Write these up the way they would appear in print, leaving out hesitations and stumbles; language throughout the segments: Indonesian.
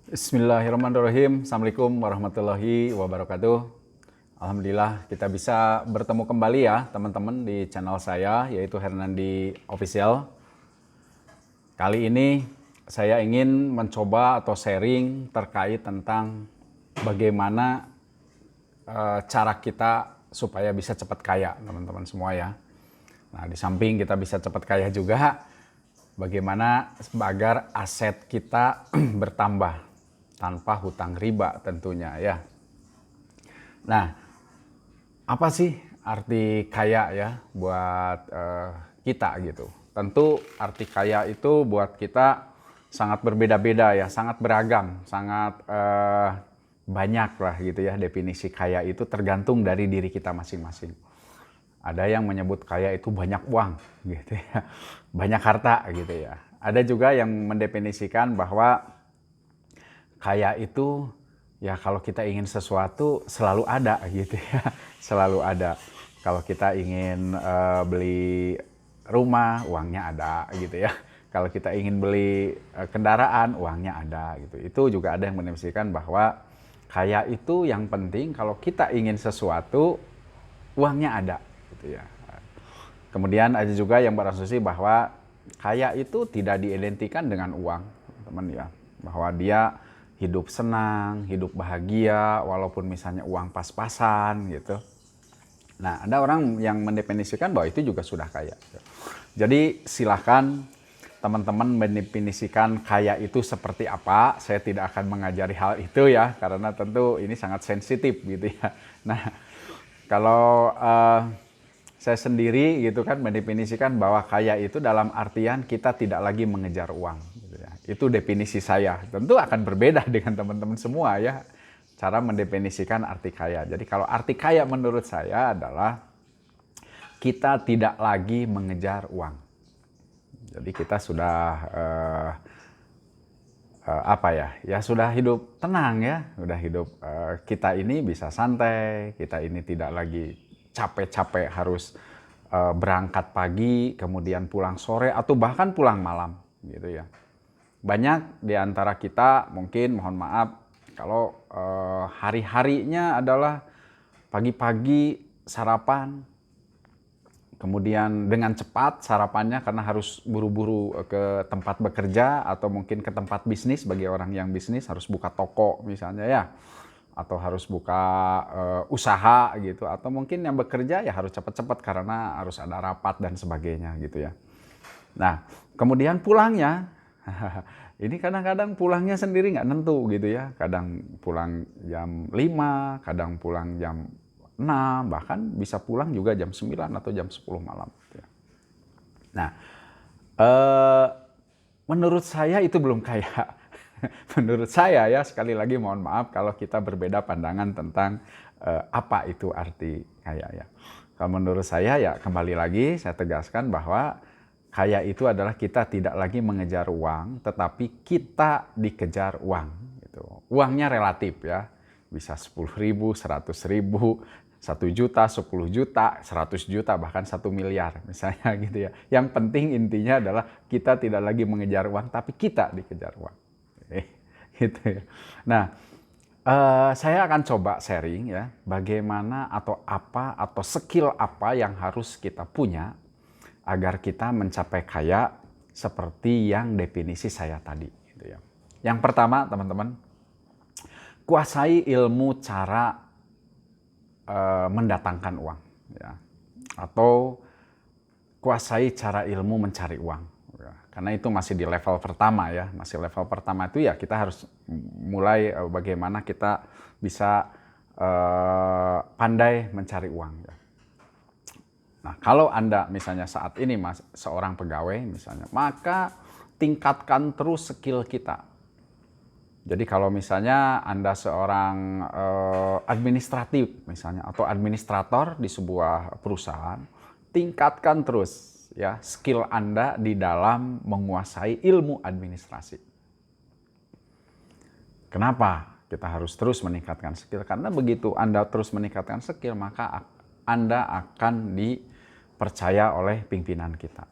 Bismillahirrahmanirrahim. Assalamualaikum warahmatullahi wabarakatuh. Alhamdulillah kita bisa bertemu kembali ya teman-teman di channel saya yaitu Hernandi Official. Kali ini saya ingin mencoba atau sharing terkait tentang bagaimana cara kita supaya bisa cepat kaya teman-teman semua ya. Nah di samping kita bisa cepat kaya juga, bagaimana agar aset kita bertambah tanpa hutang riba tentunya ya. Nah, apa sih arti kaya ya buat kita gitu? Tentu arti kaya itu buat kita sangat berbeda-beda ya, sangat beragam, sangat banyak lah gitu ya. Definisi kaya itu tergantung dari diri kita masing-masing. Ada yang menyebut kaya itu banyak uang gitu ya, banyak harta gitu ya. Ada juga yang mendefinisikan bahwa kaya itu ya kalau kita ingin sesuatu selalu ada gitu ya, selalu ada. Kalau kita ingin beli rumah, uangnya ada gitu ya. Kalau kita ingin beli kendaraan, uangnya ada gitu. Itu juga ada yang mendefinisikan bahwa kaya itu yang penting kalau kita ingin sesuatu, uangnya ada gitu ya. Kemudian ada juga yang berasumsi bahwa kaya itu tidak diidentikan dengan uang, teman ya. Bahwa dia hidup senang, hidup bahagia, walaupun misalnya uang pas-pasan gitu. Nah, ada orang yang mendefinisikan bahwa itu juga sudah kaya. Jadi silahkan teman-teman mendefinisikan kaya itu seperti apa. Saya tidak akan mengajari hal itu ya, karena tentu ini sangat sensitif gitu ya. Nah, kalau saya sendiri gitu kan mendefinisikan bahwa kaya itu dalam artian kita tidak lagi mengejar uang. Gitu ya. Itu definisi saya. Tentu akan berbeda dengan teman-teman semua ya. Cara mendefinisikan arti kaya. Jadi kalau arti kaya menurut saya adalah kita tidak lagi mengejar uang. Jadi kita sudah apa ya? Ya sudah hidup tenang ya. Sudah hidup kita ini bisa santai. Kita ini tidak lagi capek-capek harus berangkat pagi, kemudian pulang sore, atau bahkan pulang malam, gitu ya. Banyak di antara kita mungkin, mohon maaf, kalau hari-harinya adalah pagi-pagi sarapan, kemudian dengan cepat sarapannya karena harus buru-buru ke tempat bekerja, atau mungkin ke tempat bisnis bagi orang yang bisnis harus buka toko misalnya ya, atau harus buka usaha gitu, atau mungkin yang bekerja ya harus cepat-cepat karena harus ada rapat dan sebagainya gitu ya. Nah, kemudian pulangnya, ini kadang-kadang pulangnya sendiri nggak nentu gitu ya. Kadang pulang jam 5, kadang pulang jam 6, bahkan bisa pulang juga jam 9 atau jam 10 malam. Gitu ya. Nah, eh, menurut saya itu belum kaya. Menurut saya ya, sekali lagi mohon maaf kalau kita berbeda pandangan tentang apa itu arti kaya ya. Kalau menurut saya ya kembali lagi saya tegaskan bahwa kaya itu adalah kita tidak lagi mengejar uang, tetapi kita dikejar uang. Gitu. Uangnya relatif ya, bisa 10.000, 100.000, 1 juta, 10 juta, 100 juta, bahkan 1 miliar misalnya gitu ya. Yang penting intinya adalah kita tidak lagi mengejar uang, tapi kita dikejar uang. Gitu ya. Nah, saya akan coba sharing ya, bagaimana atau apa atau skill apa yang harus kita punya agar kita mencapai kaya seperti yang definisi saya tadi. Gitu ya. Yang pertama, teman-teman, kuasai ilmu cara mendatangkan uang, ya. Atau kuasai cara ilmu mencari uang. Ya. Karena itu masih di level pertama ya, masih level pertama itu ya kita harus mulai bagaimana kita bisa pandai mencari uang. Ya. Nah, kalau Anda misalnya saat ini seorang pegawai misalnya, maka tingkatkan terus skill kita. Jadi kalau misalnya Anda seorang administratif misalnya atau administrator di sebuah perusahaan, tingkatkan terus ya skill Anda di dalam menguasai ilmu administrasi. Kenapa kita harus terus meningkatkan skill? Karena begitu Anda terus meningkatkan skill, maka Anda akan dipercaya oleh pimpinan kita.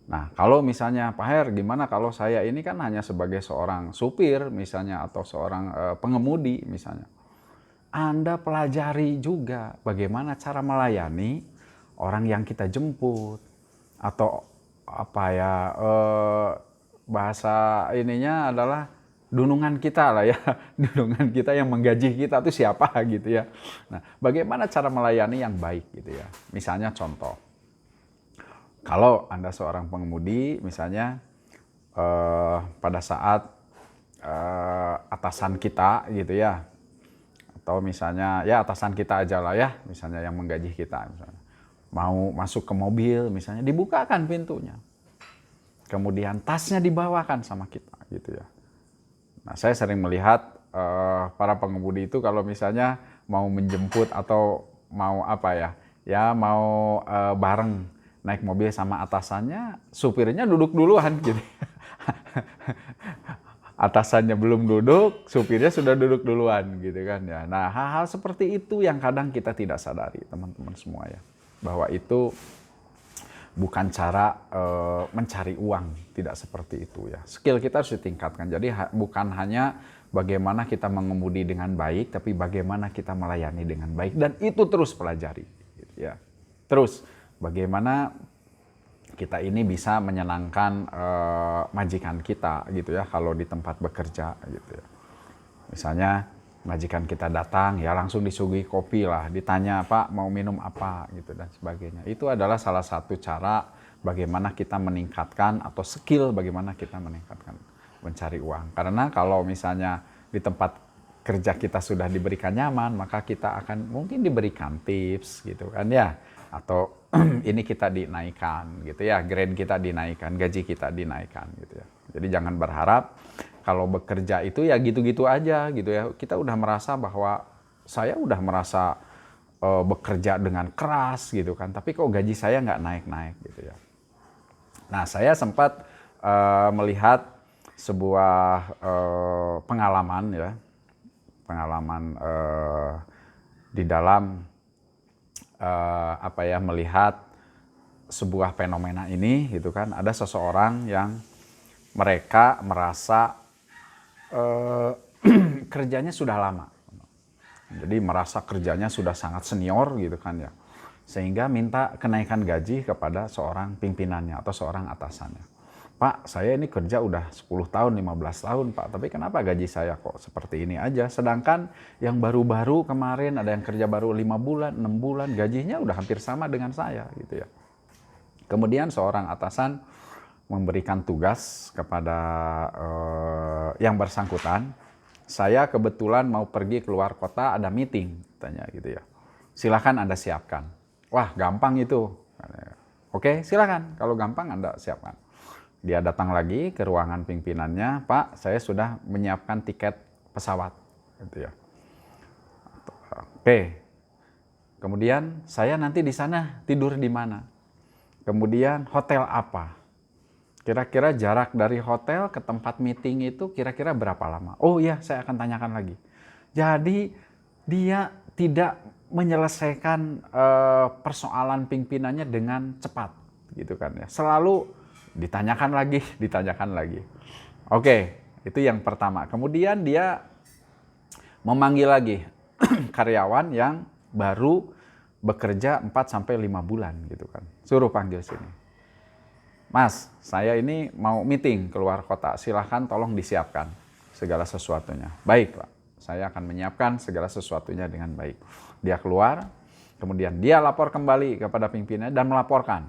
Nah, kalau misalnya Pak Her, gimana kalau saya ini kan hanya sebagai seorang supir misalnya atau seorang pengemudi misalnya. Anda pelajari juga bagaimana cara melayani orang yang kita jemput atau apa ya bahasa ininya adalah dunungan kita lah ya, dunungan kita yang menggaji kita itu siapa gitu ya. Nah, bagaimana cara melayani yang baik gitu ya. Misalnya contoh, kalau Anda seorang pengemudi misalnya pada saat atasan kita gitu ya, atau misalnya ya atasan kita aja lah ya, misalnya yang menggaji kita misalnya, mau masuk ke mobil misalnya dibukakan pintunya, kemudian tasnya dibawakan sama kita gitu ya. Nah, saya sering melihat para pengemudi itu kalau misalnya mau menjemput atau mau apa ya, ya mau bareng naik mobil sama atasannya, supirnya duduk duluan gitu. Atasannya belum duduk, supirnya sudah duduk duluan gitu kan ya. Nah, hal-hal seperti itu yang kadang kita tidak sadari, teman-teman semua ya. Bahwa itu bukan cara mencari uang, tidak seperti itu ya. Skill kita harus ditingkatkan. Jadi bukan hanya bagaimana kita mengemudi dengan baik, tapi bagaimana kita melayani dengan baik, dan itu terus pelajari gitu ya. Terus bagaimana kita ini bisa menyenangkan majikan kita gitu ya kalau di tempat bekerja gitu ya. Misalnya majikan kita datang ya langsung disuguhi kopi lah, ditanya Pak mau minum apa gitu dan sebagainya. Itu adalah salah satu cara bagaimana kita meningkatkan atau skill bagaimana kita meningkatkan mencari uang. Karena kalau misalnya di tempat kerja kita sudah diberikan nyaman, maka kita akan mungkin diberikan tips gitu kan ya, atau ini kita dinaikkan gitu ya, grade kita dinaikkan, gaji kita dinaikkan gitu ya. Jadi jangan berharap kalau bekerja itu ya gitu-gitu aja gitu ya. Kita udah merasa bahwa saya udah merasa bekerja dengan keras gitu kan, tapi kok gaji saya nggak naik-naik gitu ya. Nah, saya sempat melihat sebuah pengalaman ya, pengalaman di dalam apa ya, melihat sebuah fenomena ini gitu kan. Ada seseorang yang mereka merasa kerjanya sudah lama, jadi merasa kerjanya sudah sangat senior gitu kan ya, sehingga minta kenaikan gaji kepada seorang pimpinannya atau seorang atasannya. Pak, saya ini kerja udah 10 tahun, 15 tahun Pak, tapi kenapa gaji saya kok seperti ini aja? Sedangkan yang baru-baru kemarin ada yang kerja baru 5 bulan, 6 bulan, gajinya udah hampir sama dengan saya gitu ya. Kemudian seorang atasan memberikan tugas kepada yang bersangkutan, saya kebetulan mau pergi keluar kota, ada meeting, tanya gitu ya. Silakan Anda siapkan. Wah, gampang itu. Oke, silakan. Kalau gampang Anda siapkan. Dia datang lagi ke ruangan pimpinannya, Pak, saya sudah menyiapkan tiket pesawat, gitu ya. Oke. Kemudian saya nanti di sana tidur di mana? Kemudian hotel apa? Kira-kira jarak dari hotel ke tempat meeting itu kira-kira berapa lama? Oh iya, saya akan tanyakan lagi. Jadi dia tidak menyelesaikan persoalan pimpinannya dengan cepat, gitu kan ya. Selalu ditanyakan lagi, ditanyakan lagi. Oke, itu yang pertama. Kemudian dia memanggil lagi karyawan yang baru bekerja 4-5 bulan gitu kan. Suruh panggil sini. Mas, saya ini mau meeting keluar kota. Silahkan tolong disiapkan segala sesuatunya. Baik, Pak. Saya akan menyiapkan segala sesuatunya dengan baik. Dia keluar, kemudian dia lapor kembali kepada pimpinannya dan melaporkan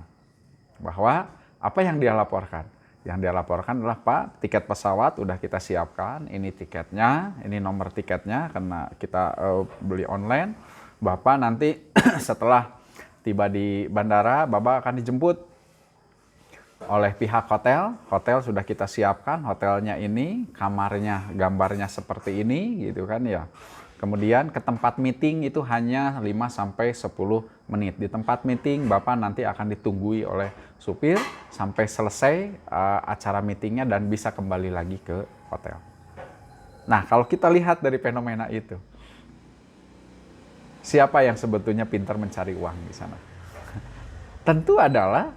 bahwa apa yang dia laporkan? Yang dia laporkan adalah, Pak, tiket pesawat udah kita siapkan, ini tiketnya, ini nomor tiketnya karena kita beli online. Bapak nanti setelah tiba di bandara, Bapak akan dijemput oleh pihak hotel. Hotel sudah kita siapkan, hotelnya ini, kamarnya, gambarnya seperti ini gitu kan ya. Kemudian ke tempat meeting itu hanya 5-10 menit. Di tempat meeting Bapak nanti akan ditunggui oleh supir sampai selesai acara meetingnya dan bisa kembali lagi ke hotel. Nah, kalau kita lihat dari fenomena itu, siapa yang sebetulnya pintar mencari uang di sana? Tentu adalah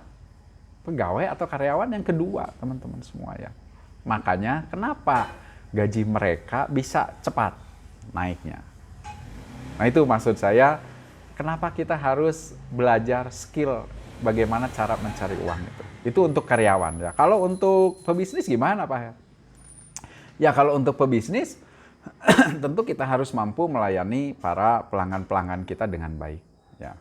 pegawai atau karyawan yang kedua, teman-teman semua ya. Makanya kenapa gaji mereka bisa cepat naiknya. Nah itu maksud saya, kenapa kita harus belajar skill bagaimana cara mencari uang itu. Itu untuk karyawan ya. Kalau untuk pebisnis gimana Pak? Ya kalau untuk pebisnis, tentu kita harus mampu melayani para pelanggan-pelanggan kita dengan baik. Ya.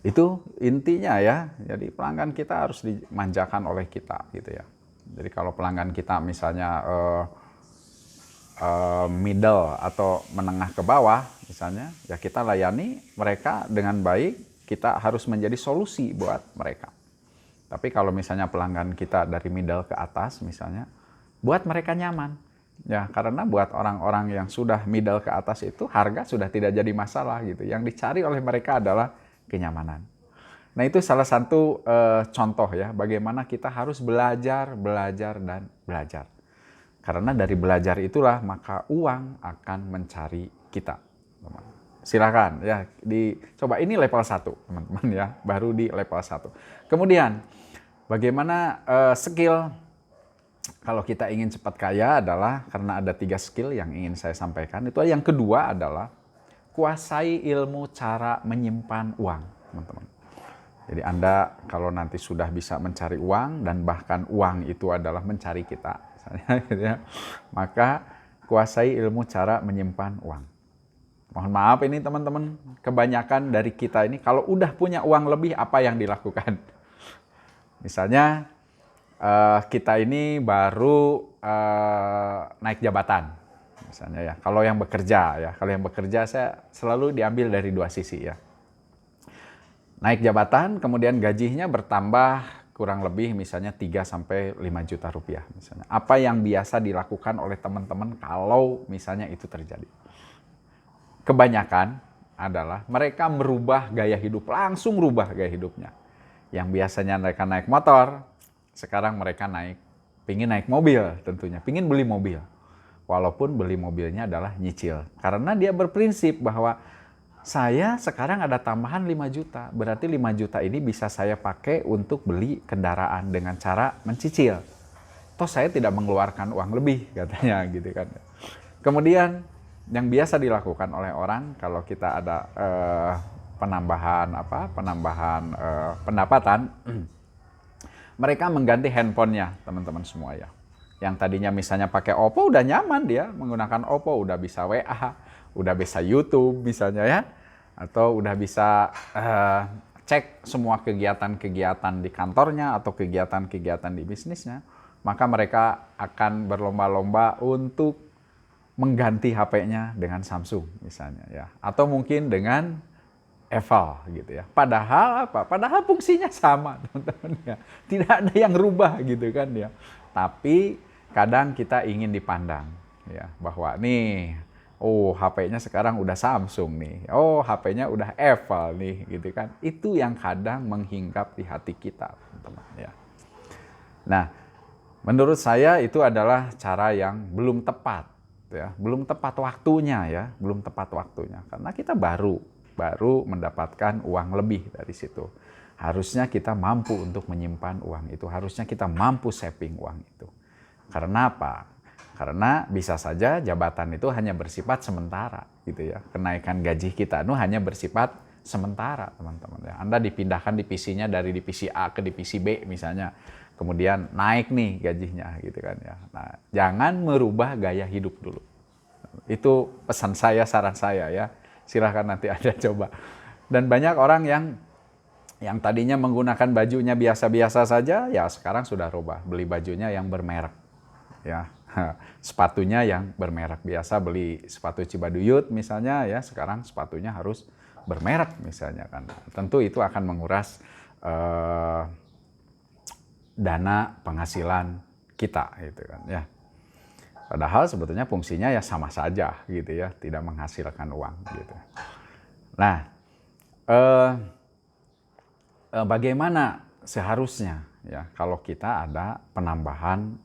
Itu intinya ya. Jadi pelanggan kita harus dimanjakan oleh kita gitu ya. Jadi kalau pelanggan kita misalnya middle atau menengah ke bawah misalnya, ya kita layani mereka dengan baik, kita harus menjadi solusi buat mereka. Tapi kalau misalnya pelanggan kita dari middle ke atas misalnya, buat mereka nyaman. Ya, karena buat orang-orang yang sudah middle ke atas itu harga sudah tidak jadi masalah gitu. Yang dicari oleh mereka adalah kenyamanan. Nah itu salah satu contoh ya, bagaimana kita harus belajar, dan belajar. Karena dari belajar itulah maka uang akan mencari kita. Silakan ya, dicoba ini level 1 teman-teman ya, baru di level 1. Kemudian bagaimana skill kalau kita ingin cepat kaya adalah karena ada 3 skill yang ingin saya sampaikan. Itu yang kedua adalah kuasai ilmu cara menyimpan uang, teman-teman. Jadi Anda kalau nanti sudah bisa mencari uang dan bahkan uang itu adalah mencari kita, misalnya, gitu ya, maka kuasai ilmu cara menyimpan uang. Mohon maaf ini teman-teman, kebanyakan dari kita ini kalau udah punya uang lebih apa yang dilakukan? Misalnya kita ini baru naik jabatan, misalnya ya. Kalau yang bekerja saya selalu diambil dari 2 sisi ya. Naik jabatan, kemudian gajinya bertambah kurang lebih misalnya 3-5 juta rupiah misalnya. Apa yang biasa dilakukan oleh teman-teman kalau misalnya itu terjadi? Kebanyakan adalah mereka merubah gaya hidup, langsung rubah gaya hidupnya. Yang biasanya mereka naik motor, sekarang mereka pingin naik mobil tentunya, pingin beli mobil. Walaupun beli mobilnya adalah nyicil. Karena dia berprinsip bahwa saya sekarang ada tambahan 5 juta, berarti 5 juta ini bisa saya pakai untuk beli kendaraan dengan cara mencicil. Toh saya tidak mengeluarkan uang lebih, katanya gitu kan. Kemudian yang biasa dilakukan oleh orang kalau kita ada penambahan pendapatan, mereka mengganti handphonenya, teman-teman semua ya. Yang tadinya misalnya pakai Oppo udah nyaman dia menggunakan Oppo, udah bisa WA, udah bisa YouTube misalnya ya, atau udah bisa cek semua kegiatan-kegiatan di kantornya atau kegiatan-kegiatan di bisnisnya, maka mereka akan berlomba-lomba untuk mengganti HP-nya dengan Samsung misalnya ya, atau mungkin dengan Apple gitu ya. Padahal apa? Padahal fungsinya sama, teman-teman ya. Tidak ada yang rubah gitu kan ya. Tapi kadang kita ingin dipandang ya, bahwa nih HP-nya sekarang udah Samsung nih. HP-nya udah Apple nih gitu kan. Itu yang kadang menghinggap di hati kita, teman-teman ya. Nah, menurut saya itu adalah cara yang belum tepat ya, belum tepat waktunya ya, belum tepat waktunya. Karena kita baru mendapatkan uang lebih dari situ. Harusnya kita mampu untuk menyimpan uang itu, harusnya kita mampu saving uang itu. Karena apa? Karena bisa saja jabatan itu hanya bersifat sementara gitu ya. Kenaikan gaji kita itu hanya bersifat sementara, teman-teman ya. Anda dipindahkan divisinya dari divisi A ke divisi B misalnya. Kemudian naik nih gajinya gitu kan ya. Nah, jangan merubah gaya hidup dulu. Itu pesan saya, saran saya ya. Silahkan nanti Anda coba. Dan banyak orang yang tadinya menggunakan bajunya biasa-biasa saja, ya sekarang sudah rubah. Beli bajunya yang bermerek. Ya, sepatunya yang bermerek. Biasa beli sepatu Cibaduyut misalnya, ya sekarang sepatunya harus bermerek misalnya kan. Tentu itu akan menguras dana penghasilan kita gitu kan ya. Padahal sebetulnya fungsinya ya sama saja gitu ya, tidak menghasilkan uang gitu. Nah, bagaimana seharusnya ya kalau kita ada penambahan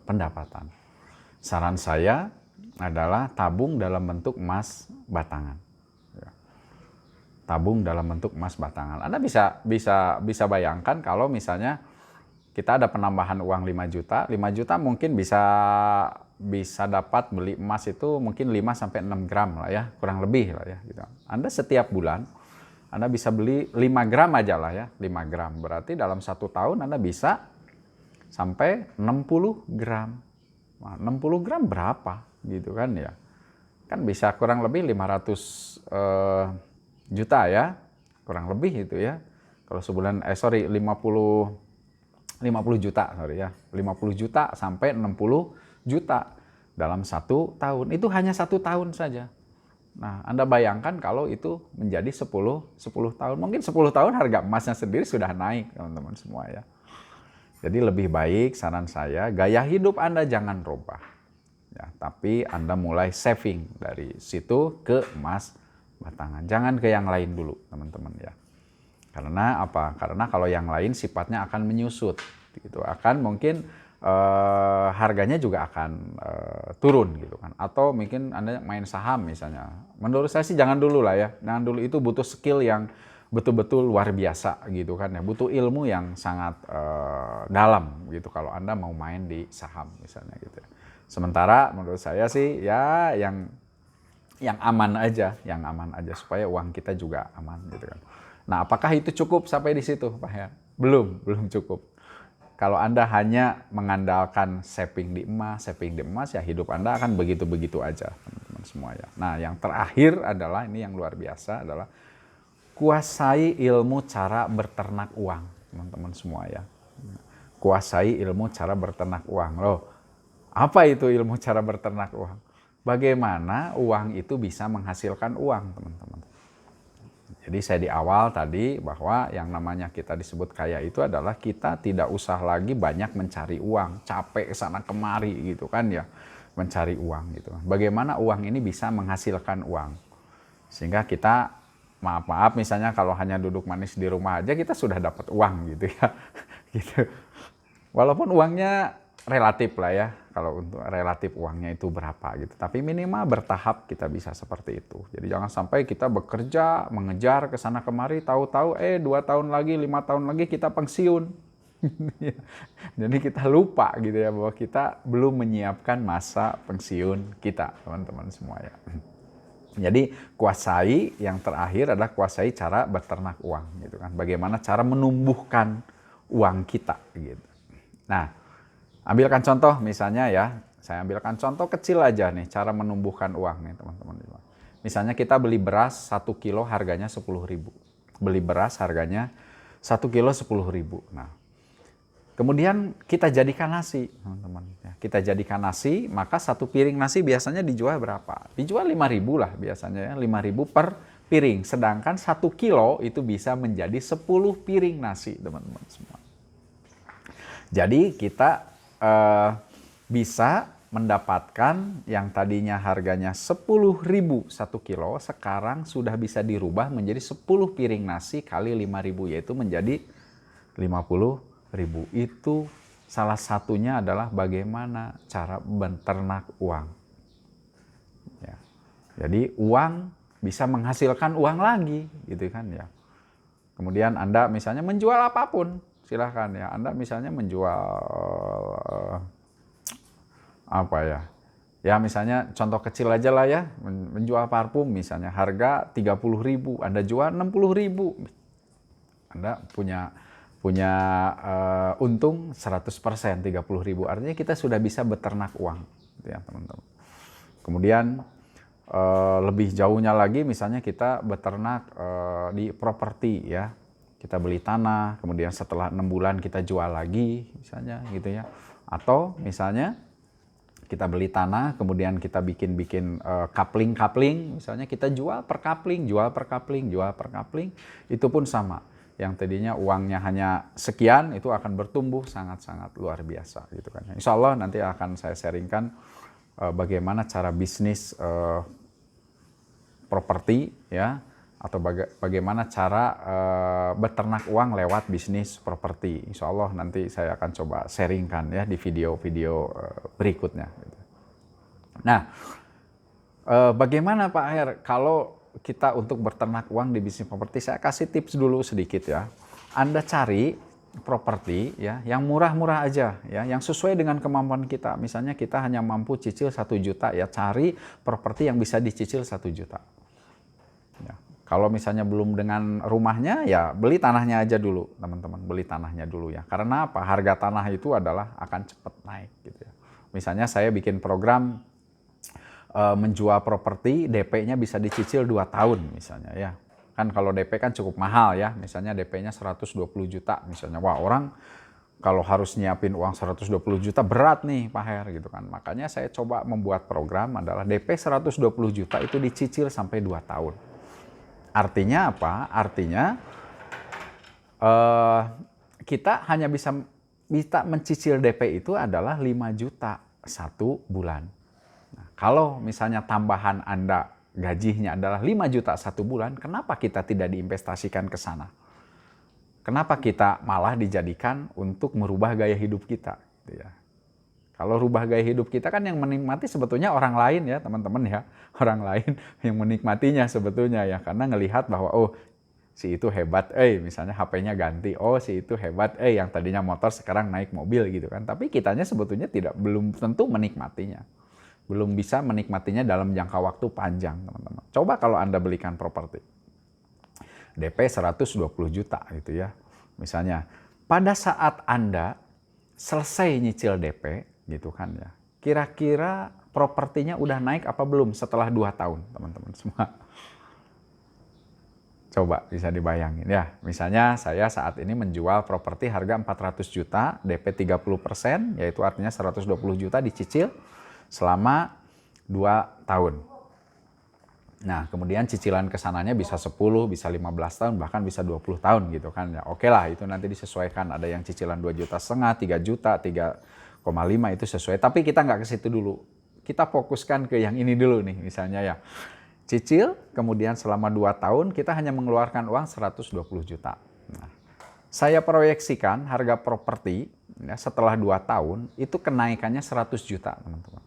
pendapatan? Saran saya adalah tabung dalam bentuk emas batangan. Ya. tabung dalam bentuk emas batangan. Anda bisa bayangkan kalau misalnya kita ada penambahan uang 5 juta, 5 juta mungkin bisa dapat beli emas itu mungkin 5 sampai 6 gram lah ya, kurang lebih lah ya gitu. Anda setiap bulan Anda bisa beli 5 gram aja lah ya, 5 gram. Berarti dalam 1 tahun Anda bisa sampai 60 gram. Nah, 60 gram berapa gitu kan ya? Kan bisa kurang lebih 500 juta ya, kurang lebih itu ya. Kalau sebulan 50 juta sorry ya, 50 juta sampai 60 juta dalam 1 tahun. Itu hanya 1 tahun saja. Nah, Anda bayangkan kalau itu menjadi 10 tahun. Mungkin 10 tahun harga emasnya sendiri sudah naik, teman-teman semua ya. Jadi lebih baik saran saya, gaya hidup Anda jangan rubah. Ya, tapi Anda mulai saving dari situ ke emas batangan. Jangan ke yang lain dulu, teman-teman ya. Karena apa? Karena kalau yang lain sifatnya akan menyusut, gitu. Akan mungkin harganya juga akan turun, gitu kan. Atau mungkin Anda main saham misalnya. Menurut saya sih jangan dulu lah ya. Jangan dulu, itu butuh skill yang betul-betul luar biasa, gitu kan ya. Butuh ilmu yang sangat dalam, gitu. Kalau Anda mau main di saham misalnya, gitu. Sementara menurut saya sih ya yang aman aja, supaya uang kita juga aman, gitu kan. Nah, apakah itu cukup sampai di situ, Pak ya? Belum cukup. Kalau Anda hanya mengandalkan saving di emas, ya hidup Anda akan begitu-begitu aja, teman-teman semua ya. Nah, yang terakhir adalah, ini yang luar biasa, adalah kuasai ilmu cara berternak uang, teman-teman semua ya. Kuasai ilmu cara berternak uang. Loh, apa itu ilmu cara berternak uang? Bagaimana uang itu bisa menghasilkan uang, teman-teman. Jadi saya di awal tadi bahwa yang namanya kita disebut kaya itu adalah kita tidak usah lagi banyak mencari uang, capek sana kemari gitu kan ya, mencari uang gitu. Bagaimana uang ini bisa menghasilkan uang? Sehingga kita, maaf misalnya kalau hanya duduk manis di rumah aja kita sudah dapat uang gitu ya. Gitu. Walaupun uangnya relatif lah ya, kalau untuk relatif uangnya itu berapa gitu. Tapi minimal bertahap kita bisa seperti itu. Jadi jangan sampai kita bekerja, mengejar ke sana kemari, tahu-tahu 2 tahun lagi, 5 tahun lagi kita pensiun. Jadi kita lupa gitu ya, bahwa kita belum menyiapkan masa pensiun kita, teman-teman semua ya. Jadi kuasai, yang terakhir adalah kuasai cara berternak uang gitu kan. Bagaimana cara menumbuhkan uang kita gitu. Nah, ambilkan contoh misalnya ya, saya ambilkan contoh kecil aja nih, cara menumbuhkan uang nih teman-teman. Misalnya kita beli beras 1 kilo harganya 10.000. Beli beras harganya 1 kilo 10.000. Nah, kemudian kita jadikan nasi, teman-teman. Kita jadikan nasi, maka 1 piring nasi biasanya dijual berapa? Dijual 5.000 lah biasanya ya, 5.000 per piring. Sedangkan 1 kilo itu bisa menjadi 10 piring nasi, teman-teman semua. Jadi kita bisa mendapatkan yang tadinya harganya 10.000 1 kilo, sekarang sudah bisa dirubah menjadi 10 piring nasi kali 5.000, yaitu menjadi 50.000. Itu salah satunya adalah bagaimana cara beternak uang. Ya. Jadi uang bisa menghasilkan uang lagi, gitu kan ya. Kemudian Anda misalnya menjual apapun, silahkan ya. Anda misalnya menjual apa ya? Ya misalnya contoh kecil aja lah ya, menjual parfum misalnya harga 30.000, Anda jual 60.000. Anda punya untung 100%, 30.000. Artinya kita sudah bisa beternak uang, gitu ya teman-teman. Kemudian lebih jauhnya lagi misalnya kita beternak di properti ya. Kita beli tanah, kemudian setelah 6 bulan kita jual lagi misalnya gitu ya. Atau misalnya kita beli tanah, kemudian kita bikin kapling, misalnya kita jual per kapling, itu pun sama. Yang tadinya uangnya hanya sekian, itu akan bertumbuh sangat-sangat luar biasa gitu kan. Insya Allah nanti akan saya sharingkan bagaimana cara bisnis properti ya, atau bagaimana cara beternak uang lewat bisnis properti. Insya Allah nanti saya akan coba sharingkan ya di video-video berikutnya. Nah, bagaimana Pak Her kalau kita untuk berternak uang di bisnis properti, saya kasih tips dulu sedikit ya. Anda cari properti ya yang murah-murah aja ya, yang sesuai dengan kemampuan kita. Misalnya kita hanya mampu cicil 1 juta ya, cari properti yang bisa dicicil 1 juta. Ya. Kalau misalnya belum dengan rumahnya ya beli tanahnya aja dulu, teman-teman. Beli tanahnya dulu ya. Karena apa? Harga tanah itu adalah akan cepat naik gitu ya. Misalnya saya bikin program menjual properti, DP-nya bisa dicicil 2 tahun misalnya ya. Kan kalau DP kan cukup mahal ya, misalnya DP-nya 120 juta misalnya. Wah, orang kalau harus nyiapin uang 120 juta berat nih Pak Her gitu kan. Makanya saya coba membuat program adalah DP 120 juta itu dicicil sampai 2 tahun. Artinya apa? Artinya kita hanya bisa mencicil DP itu adalah 5 juta 1 bulan. Nah, kalau misalnya tambahan Anda gajinya adalah 5 juta 1 bulan, kenapa kita tidak diinvestasikan ke sana? Kenapa kita malah dijadikan untuk merubah gaya hidup kita? Gitu ya. Kalau rubah gaya hidup kita kan yang menikmati sebetulnya orang lain ya teman-teman ya. Orang lain yang menikmatinya sebetulnya ya. Karena ngelihat bahwa oh si itu hebat, misalnya HP-nya ganti. Oh si itu hebat, yang tadinya motor sekarang naik mobil gitu kan. Tapi kitanya sebetulnya belum tentu menikmatinya. Belum bisa menikmatinya dalam jangka waktu panjang, teman-teman. Coba kalau Anda belikan properti. DP 120 juta gitu ya. Misalnya, pada saat Anda selesai nyicil DP gitu kan ya. Kira-kira propertinya udah naik apa belum setelah 2 tahun, teman-teman semua? Coba bisa dibayangin ya. Misalnya saya saat ini menjual properti harga 400 juta, DP 30%, yaitu artinya 120 juta dicicil selama 2 tahun. Nah, kemudian cicilan kesananya bisa 10, bisa 15 tahun, bahkan bisa 20 tahun gitu kan. Ya, oke lah, itu nanti disesuaikan. Ada yang cicilan 2,5 juta, 3 juta, 3,5 itu sesuai. Tapi kita nggak ke situ dulu. Kita fokuskan ke yang ini dulu nih, misalnya ya. Cicil, kemudian selama 2 tahun kita hanya mengeluarkan uang 120 juta. Nah, saya proyeksikan harga properti ya, setelah 2 tahun itu kenaikannya 100 juta, teman-teman.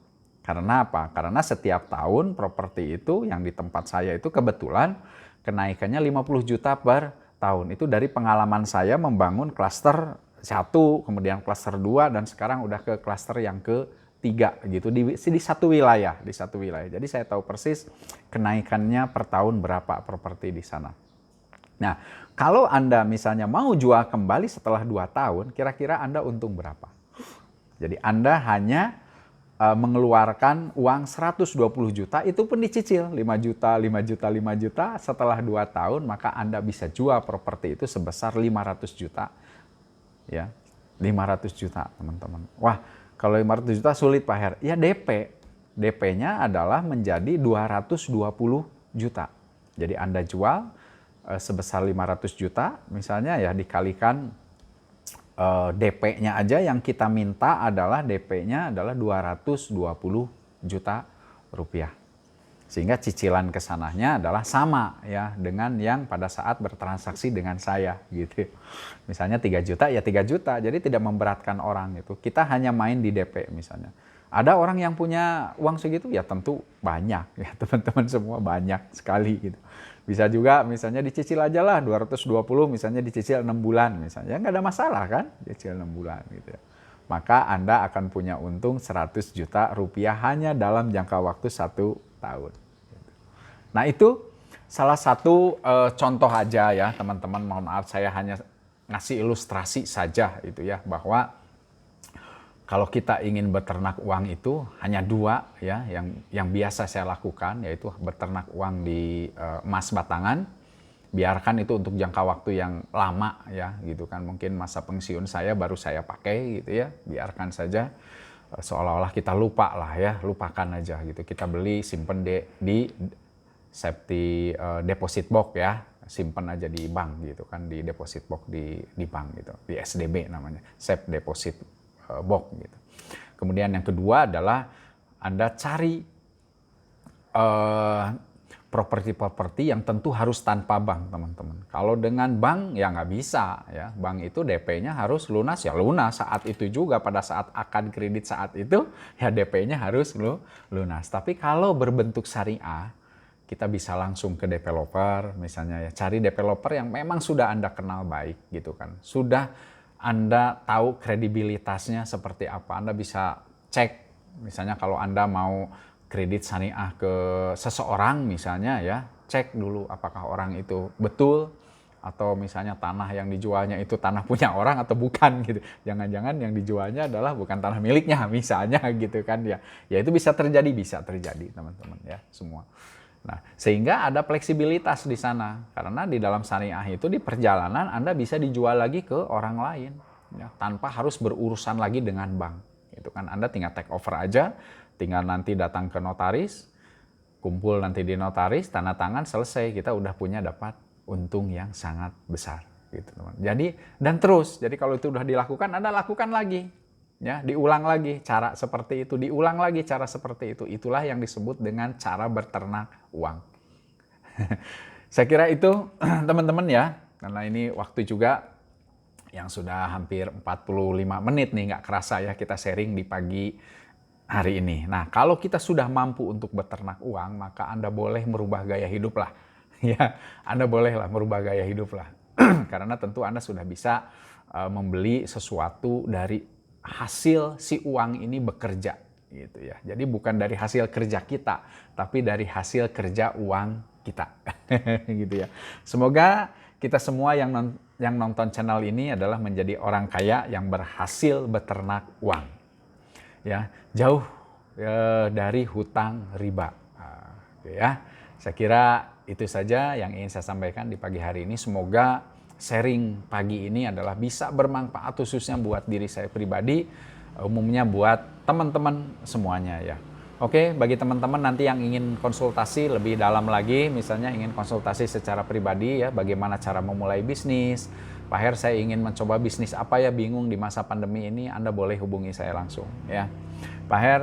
Karena apa? Karena setiap tahun properti itu yang di tempat saya itu kebetulan kenaikannya 50 juta per tahun. Itu dari pengalaman saya membangun klaster 1, kemudian klaster 2, dan sekarang udah ke klaster yang ke-3 gitu di satu wilayah, Jadi saya tahu persis kenaikannya per tahun berapa properti di sana. Nah, kalau Anda misalnya mau jual kembali setelah 2 tahun, kira-kira Anda untung berapa? Jadi Anda hanya mengeluarkan uang 120 juta, itu pun dicicil 5 juta, 5 juta, 5 juta. Setelah 2 tahun, maka Anda bisa jual properti itu sebesar 500 juta. Ya, 500 juta, teman-teman. Wah, kalau 500 juta sulit, Pak Her. Ya DP. DP-nya adalah menjadi 220 juta. Jadi Anda jual sebesar 500 juta, misalnya ya dikalikan DP-nya aja yang kita minta adalah DP-nya adalah 220 juta rupiah. Sehingga cicilan kesananya adalah sama ya dengan yang pada saat bertransaksi dengan saya gitu. Misalnya 3 juta ya 3 juta. Jadi tidak memberatkan orang itu. Kita hanya main di DP misalnya. Ada orang yang punya uang segitu ya tentu banyak ya, teman-teman semua banyak sekali gitu. Bisa juga misalnya dicicil aja lah 220 misalnya dicicil 6 bulan misalnya. Nggak ada masalah kan dicicil 6 bulan gitu ya. Maka Anda akan punya untung 100 juta rupiah hanya dalam jangka waktu 1 tahun. Nah itu salah satu contoh aja ya teman-teman. Mohon maaf saya hanya ngasih ilustrasi saja itu ya, bahwa kalau kita ingin beternak uang itu hanya 2 ya yang biasa saya lakukan, yaitu beternak uang di emas batangan. Biarkan itu untuk jangka waktu yang lama ya gitu kan. Mungkin masa pensiun saya baru saya pakai gitu ya. Biarkan saja seolah-olah kita lupa lah ya, lupakan aja gitu. Kita beli simpen di safety deposit box ya. Simpen aja di bank gitu kan, di deposit box di bank gitu. Di SDB namanya, safe deposit box gitu. Kemudian yang kedua adalah Anda cari properti-properti yang tentu harus tanpa bank, teman-teman. Kalau dengan bank ya nggak bisa ya. Bank itu DP-nya harus lunas ya lunas saat itu juga, pada saat akan kredit saat itu ya DP-nya harus lunas. Tapi kalau berbentuk syariah kita bisa langsung ke developer misalnya ya, cari developer yang memang sudah Anda kenal baik gitu kan, sudah Anda tahu kredibilitasnya seperti apa. Anda bisa cek misalnya kalau Anda mau kredit syariah ke seseorang misalnya ya, cek dulu apakah orang itu betul, atau misalnya tanah yang dijualnya itu tanah punya orang atau bukan gitu. Jangan-jangan yang dijualnya adalah bukan tanah miliknya misalnya gitu kan ya. Ya itu bisa terjadi teman-teman ya semua. Nah, sehingga ada fleksibilitas di sana. Karena di dalam syariah itu di perjalanan Anda bisa dijual lagi ke orang lain ya, tanpa harus berurusan lagi dengan bank. Itu kan Anda tinggal take over aja, tinggal nanti datang ke notaris, kumpul nanti di notaris, tanda tangan, selesai, kita udah punya dapat untung yang sangat besar gitu teman. Jadi dan terus, jadi kalau itu udah dilakukan, Anda lakukan lagi ya, diulang lagi cara seperti itu, diulang lagi cara seperti itu. Itulah yang disebut dengan cara berternak uang. Saya kira itu teman-teman ya, karena ini waktu juga yang sudah hampir 45 menit nih, nggak kerasa ya kita sharing di pagi hari ini. Nah, kalau kita sudah mampu untuk beternak uang, maka Anda boleh merubah gaya hidup lah. Ya, Anda bolehlah merubah gaya hidup lah. Karena tentu Anda sudah bisa membeli sesuatu dari hasil si uang ini bekerja gitu ya. Jadi bukan dari hasil kerja kita, tapi dari hasil kerja uang kita. Gitu ya. Semoga kita semua yang nonton channel ini adalah menjadi orang kaya yang berhasil beternak uang. Ya, jauh dari hutang riba. Gitu ya. Saya kira itu saja yang ingin saya sampaikan di pagi hari ini. Semoga sharing pagi ini adalah bisa bermanfaat khususnya buat diri saya pribadi, umumnya buat teman-teman semuanya ya. Oke, bagi teman-teman nanti yang ingin konsultasi lebih dalam lagi, misalnya ingin konsultasi secara pribadi ya, bagaimana cara memulai bisnis. Pak Her, saya ingin mencoba bisnis apa ya, bingung di masa pandemi ini, Anda boleh hubungi saya langsung ya. Pak Her,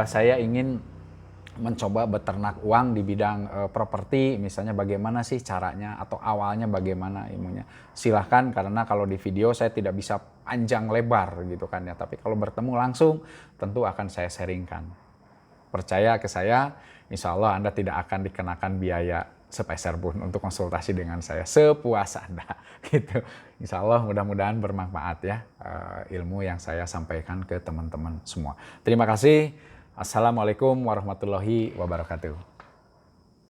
saya ingin mencoba beternak uang di bidang properti, misalnya bagaimana sih caranya atau awalnya bagaimana ilmunya. Silahkan, karena kalau di video saya tidak bisa panjang lebar gitu kan ya, tapi kalau bertemu langsung tentu akan saya sharingkan. Percaya ke saya, insya Allah Anda tidak akan dikenakan biaya sepeser pun untuk konsultasi dengan saya, sepuas Anda gitu. Insya Allah mudah-mudahan bermanfaat ya ilmu yang saya sampaikan ke teman-teman semua. Terima kasih. Assalamualaikum warahmatullahi wabarakatuh.